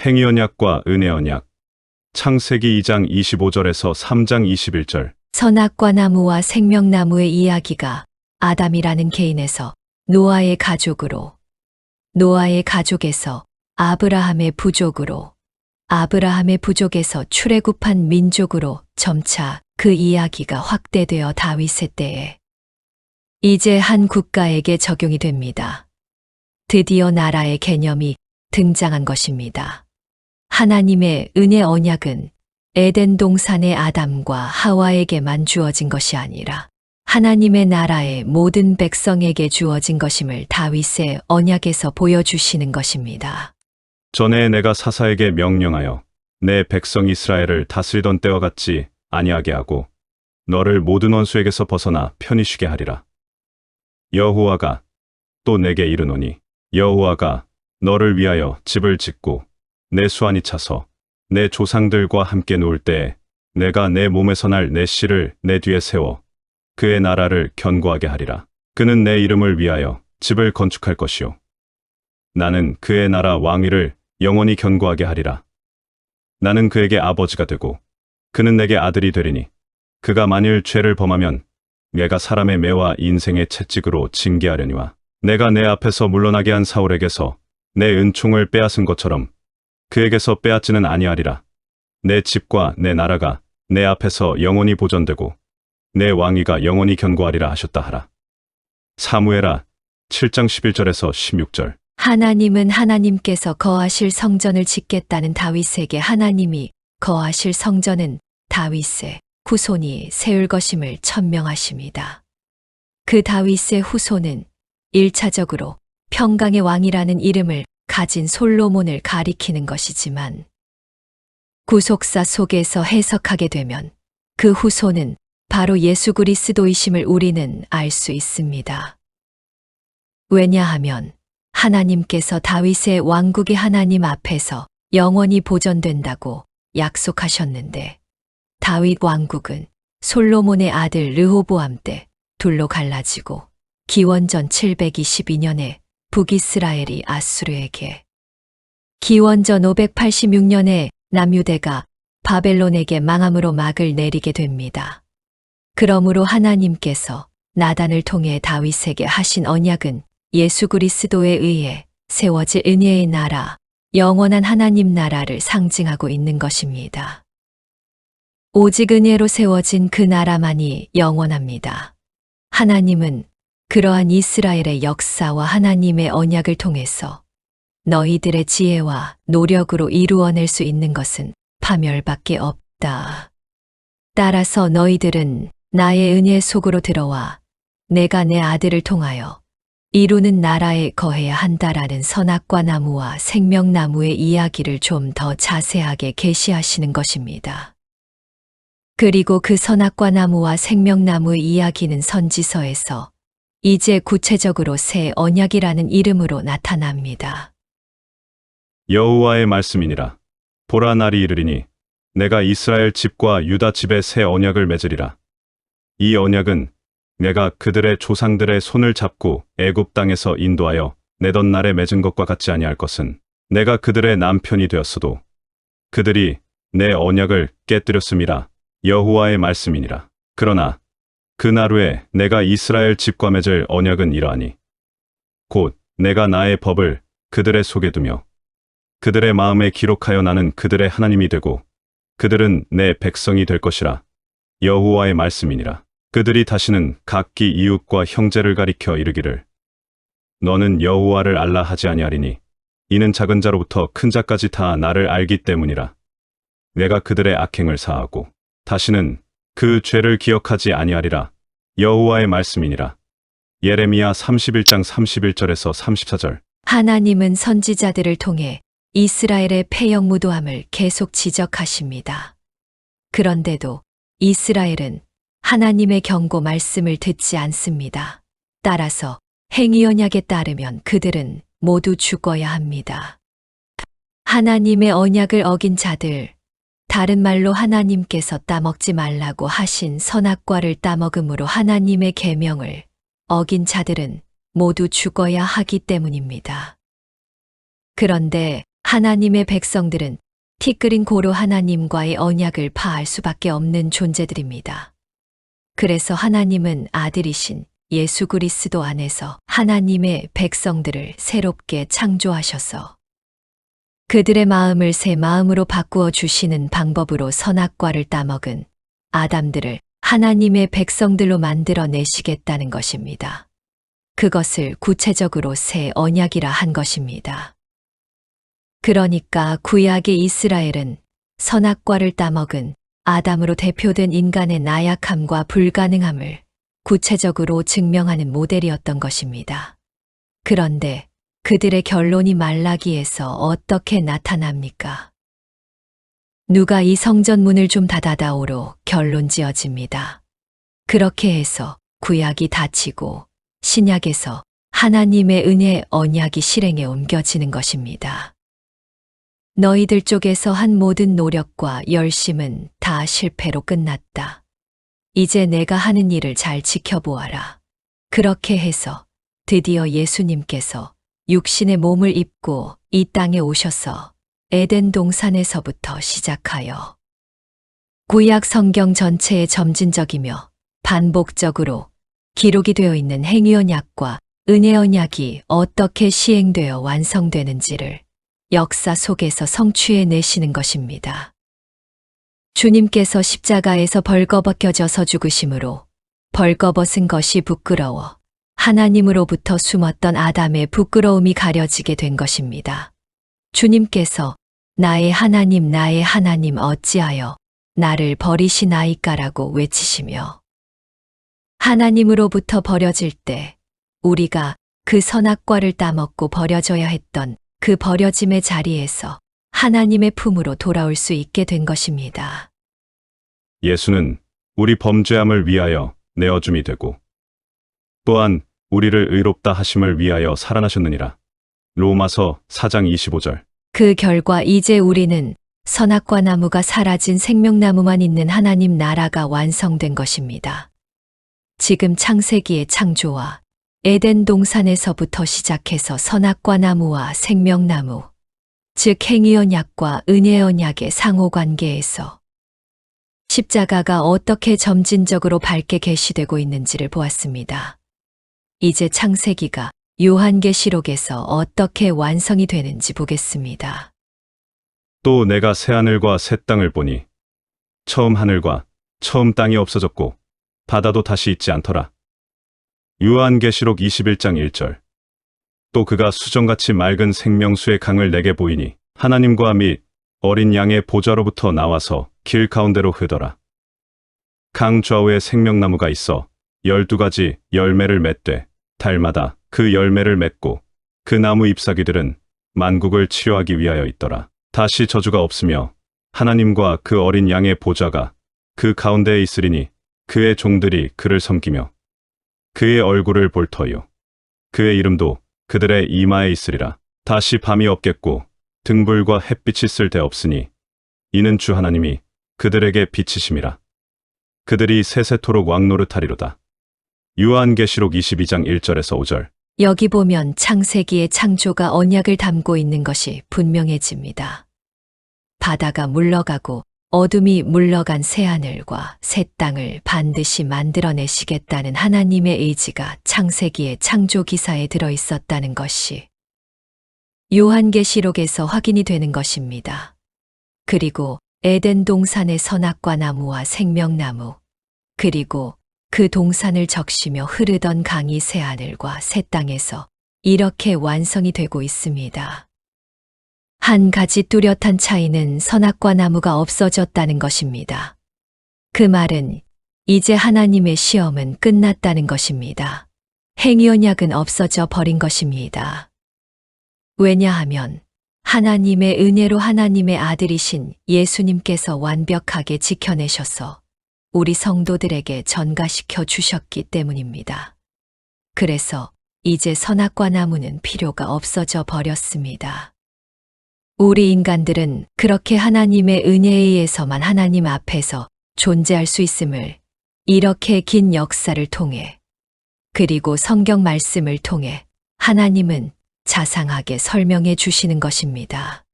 행위 언약과 은혜 언약. 창세기 2장 25절에서 3장 21절. 선악과 나무와 생명나무의 이야기가 아담이라는 개인에서 노아의 가족으로, 노아의 가족에서 아브라함의 부족으로, 아브라함의 부족에서 출애굽한 민족으로 점차 그 이야기가 확대되어 다윗의 때에 이제 한 국가에게 적용이 됩니다. 드디어 나라의 개념이 등장한 것입니다. 하나님의 은혜 언약은 에덴 동산의 아담과 하와에게만 주어진 것이 아니라 하나님의 나라의 모든 백성에게 주어진 것임을 다윗의 언약에서 보여주시는 것입니다. 전에 내가 사사에게 명령하여 내 백성 이스라엘을 다스리던 때와 같이 아니하게 하고 너를 모든 원수에게서 벗어나 편히 쉬게 하리라. 여호와가 또 내게 이르노니 여호와가 너를 위하여 집을 짓고 내 수완이 차서 내 조상들과 함께 누울 때에 내가 내 몸에서 날 내 씨를 내 뒤에 세워 그의 나라를 견고하게 하리라. 그는 내 이름을 위하여 집을 건축할 것이요 나는 그의 나라 왕위를 영원히 견고하게 하리라. 나는 그에게 아버지가 되고 그는 내게 아들이 되리니 그가 만일 죄를 범하면 내가 사람의 매와 인생의 채찍으로 징계하려니와 내가 내 앞에서 물러나게 한 사울에게서 내 은총을 빼앗은 것처럼 그에게서 빼앗지는 아니하리라. 내 집과 내 나라가 내 앞에서 영원히 보존되고 내 왕위가 영원히 견고하리라 하셨다 하라. 사무엘하 7장 11절에서 16절. 하나님은 하나님께서 거하실 성전을 짓겠다는 다윗에게 하나님이 거하실 성전은 다윗의 후손이 세울 것임을 천명하십니다. 그 다윗의 후손은 1차적으로 평강의 왕이라는 이름을 가진 솔로몬을 가리키는 것이지만 구속사 속에서 해석하게 되면 그 후손은 바로 예수 그리스도이심을 우리는 알 수 있습니다. 왜냐하면 하나님께서 다윗의 왕국이 하나님 앞에서 영원히 보존된다고 약속하셨는데 다윗 왕국은 솔로몬의 아들 르호보암 때 둘로 갈라지고 기원전 722년에 북이스라엘이 아수르에게, 기원전 586년에 남유대가 바벨론에게 망함으로 막을 내리게 됩니다. 그러므로 하나님께서 나단을 통해 다윗에게 하신 언약은 예수 그리스도에 의해 세워질 은혜의 나라, 영원한 하나님 나라를 상징하고 있는 것입니다. 오직 은혜로 세워진 그 나라만이 영원합니다. 하나님은 그러한 이스라엘의 역사와 하나님의 언약을 통해서 너희들의 지혜와 노력으로 이루어낼 수 있는 것은 파멸밖에 없다. 따라서 너희들은 나의 은혜 속으로 들어와 내가 내 아들을 통하여 이루는 나라에 거해야 한다라는 선악과 나무와 생명나무의 이야기를 좀 더 자세하게 계시하시는 것입니다. 그리고 그 선악과 나무와 생명나무의 이야기는 선지서에서 이제 구체적으로 새 언약이라는 이름으로 나타납니다. 여호와의 말씀이니라. 보라 날이 이르리니 내가 이스라엘 집과 유다 집에 새 언약을 맺으리라. 이 언약은 내가 그들의 조상들의 손을 잡고 애굽 땅에서 인도하여 내던 날에 맺은 것과 같지 아니할 것은 내가 그들의 남편이 되었어도 그들이 내 언약을 깨뜨렸음이라. 여호와의 말씀이니라. 그러나 그날 후에 내가 이스라엘 집과 맺을 언약은 이러하니 곧 내가 나의 법을 그들의 속에 두며 그들의 마음에 기록하여 나는 그들의 하나님이 되고 그들은 내 백성이 될 것이라. 여호와의 말씀이니라. 그들이 다시는 각기 이웃과 형제를 가리켜 이르기를 너는 여호와를 알라 하지 아니하리니 이는 작은 자로부터 큰 자까지 다 나를 알기 때문이라. 내가 그들의 악행을 사하고 다시는 그 죄를 기억하지 아니하리라. 여호와의 말씀이니라. 예레미야 31장 31절에서 34절. 하나님은 선지자들을 통해 이스라엘의 패역무도함을 계속 지적하십니다. 그런데도 이스라엘은 하나님의 경고 말씀을 듣지 않습니다. 따라서 행위 언약에 따르면 그들은 모두 죽어야 합니다. 하나님의 언약을 어긴 자들, 다른 말로 하나님께서 따먹지 말라고 하신 선악과를 따먹음으로 하나님의 계명을 어긴 자들은 모두 죽어야 하기 때문입니다. 그런데 하나님의 백성들은 티끌인 고로 하나님과의 언약을 파할 수밖에 없는 존재들입니다. 그래서 하나님은 아들이신 예수 그리스도 안에서 하나님의 백성들을 새롭게 창조하셔서 그들의 마음을 새 마음으로 바꾸어 주시는 방법으로 선악과를 따먹은 아담들을 하나님의 백성들로 만들어 내시겠다는 것입니다. 그것을 구체적으로 새 언약이라 한 것입니다. 그러니까 구약의 이스라엘은 선악과를 따먹은 아담으로 대표된 인간의 나약함과 불가능함을 구체적으로 증명하는 모델이었던 것입니다. 그런데 그들의 결론이 말라기에서 어떻게 나타납니까? 누가 이 성전 문을 좀 닫아다오로 결론 지어집니다. 그렇게 해서 구약이 닫히고 신약에서 하나님의 은혜 언약이 실행에 옮겨지는 것입니다. 너희들 쪽에서 한 모든 노력과 열심은 다 실패로 끝났다. 이제 내가 하는 일을 잘 지켜보아라. 그렇게 해서 드디어 예수님께서 육신의 몸을 입고 이 땅에 오셔서 에덴 동산에서부터 시작하여 구약 성경 전체에 점진적이며 반복적으로 기록이 되어 있는 행위 언약과 은혜 언약이 어떻게 시행되어 완성되는지를 역사 속에서 성취해 내시는 것입니다. 주님께서 십자가에서 벌거벗겨져서 죽으심으로 벌거벗은 것이 부끄러워 하나님으로부터 숨었던 아담의 부끄러움이 가려지게 된 것입니다. 주님께서 나의 하나님 어찌하여 나를 버리시나이까라고 외치시며 하나님으로부터 버려질 때 우리가 그 선악과를 따먹고 버려져야 했던 그 버려짐의 자리에서 하나님의 품으로 돌아올 수 있게 된 것입니다. 예수는 우리 범죄함을 위하여 내어줌이 되고 또한 우리를 의롭다 하심을 위하여 살아나셨느니라. 로마서 4장 25절. 그 결과 이제 우리는 선악과 나무가 사라진 생명나무만 있는 하나님 나라가 완성된 것입니다. 지금 창세기의 창조와 에덴 동산에서부터 시작해서 선악과 나무와 생명나무, 즉 행위 언약과 은혜 언약의 상호관계에서 십자가가 어떻게 점진적으로 밝게 계시되고 있는지를 보았습니다. 이제 창세기가 요한계시록에서 어떻게 완성이 되는지 보겠습니다. 또 내가 새 하늘과 새 땅을 보니 처음 하늘과 처음 땅이 없어졌고 바다도 다시 있지 않더라. 요한계시록 21장 1절. 또 그가 수정같이 맑은 생명수의 강을 내게 보이니 하나님과 및 어린 양의 보좌로부터 나와서 길 가운데로 흐더라. 강 좌우에 생명나무가 있어 12가지 열매를 맺되 달마다 그 열매를 맺고 그 나무 잎사귀들은 만국을 치료하기 위하여 있더라. 다시 저주가 없으며 하나님과 그 어린 양의 보좌가 그 가운데에 있으리니 그의 종들이 그를 섬기며 그의 얼굴을 볼 터요. 그의 이름도 그들의 이마에 있으리라. 다시 밤이 없겠고 등불과 햇빛이 쓸데 없으니 이는 주 하나님이 그들에게 빛이심이라. 그들이 세세토록 왕노릇하리로다. 요한계시록 22장 1절에서 5절. 여기 보면 창세기의 창조가 언약을 담고 있는 것이 분명해집니다. 바다가 물러가고 어둠이 물러간 새하늘과 새 땅을 반드시 만들어내시겠다는 하나님의 의지가 창세기의 창조 기사에 들어 있었다는 것이 요한계시록에서 확인이 되는 것입니다. 그리고 에덴 동산의 선악과 나무와 생명나무, 그리고 그 동산을 적시며 흐르던 강이 새하늘과 새 땅에서 이렇게 완성이 되고 있습니다. 한 가지 뚜렷한 차이는 선악과 나무가 없어졌다는 것입니다. 그 말은 이제 하나님의 시험은 끝났다는 것입니다. 행위 언약은 없어져 버린 것입니다. 왜냐하면 하나님의 은혜로 하나님의 아들이신 예수님께서 완벽하게 지켜내셔서 우리 성도들에게 전가시켜 주셨기 때문입니다. 그래서 이제 선악과 나무는 필요가 없어져 버렸습니다. 우리 인간들은 그렇게 하나님의 은혜에 의해서만 하나님 앞에서 존재할 수 있음을 이렇게 긴 역사를 통해 그리고 성경 말씀을 통해 하나님은 자상하게 설명해 주시는 것입니다.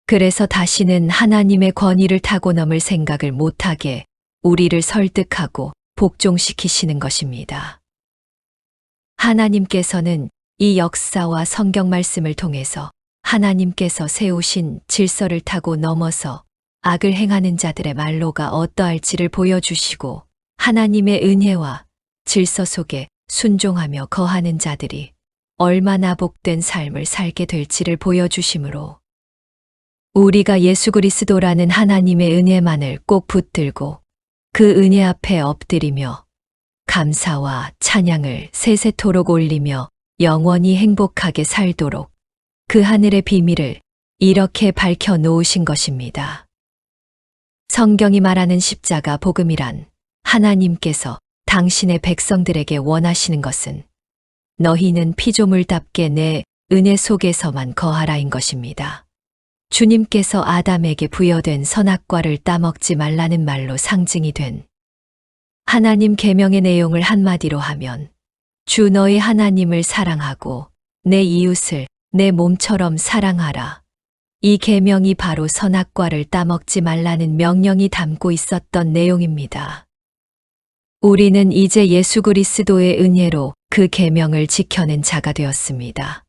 그래서 다시는 하나님의 권위를 타고 넘을 생각을 못하게 우리를 설득하고 복종시키시는 것입니다. 하나님께서는 이 역사와 성경 말씀을 통해서 하나님께서 세우신 질서를 타고 넘어서 악을 행하는 자들의 말로가 어떠할지를 보여주시고 하나님의 은혜와 질서 속에 순종하며 거하는 자들이 얼마나 복된 삶을 살게 될지를 보여주시므로 우리가 예수 그리스도라는 하나님의 은혜만을 꼭 붙들고 그 은혜 앞에 엎드리며 감사와 찬양을 세세토록 올리며 영원히 행복하게 살도록 그 하늘의 비밀을 이렇게 밝혀 놓으신 것입니다. 성경이 말하는 십자가 복음이란 하나님께서 당신의 백성들에게 원하시는 것은 너희는 피조물답게 내 은혜 속에서만 거하라인 것입니다. 주님께서 아담에게 부여된 선악과를 따먹지 말라는 말로 상징이 된 하나님 계명의 내용을 한마디로 하면 주 너희 하나님을 사랑하고 내 이웃을 내 몸처럼 사랑하라. 이 계명이 바로 선악과를 따먹지 말라는 명령이 담고 있었던 내용입니다. 우리는 이제 예수 그리스도의 은혜로 그 계명을 지켜낸 자가 되었습니다.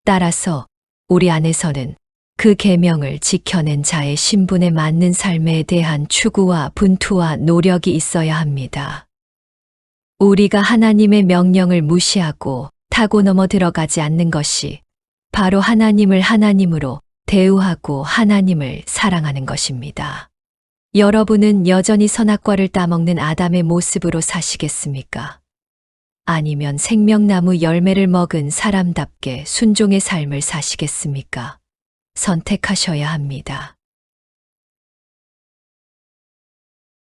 따라서 우리 안에서는 그 계명을 지켜낸 자의 신분에 맞는 삶에 대한 추구와 분투와 노력이 있어야 합니다. 우리가 하나님의 명령을 무시하고 타고 넘어 들어가지 않는 것이 바로 하나님을 하나님으로 대우하고 하나님을 사랑하는 것입니다. 여러분은 여전히 선악과를 따먹는 아담의 모습으로 사시겠습니까? 아니면 생명나무 열매를 먹은 사람답게 순종의 삶을 사시겠습니까? 선택하셔야 합니다.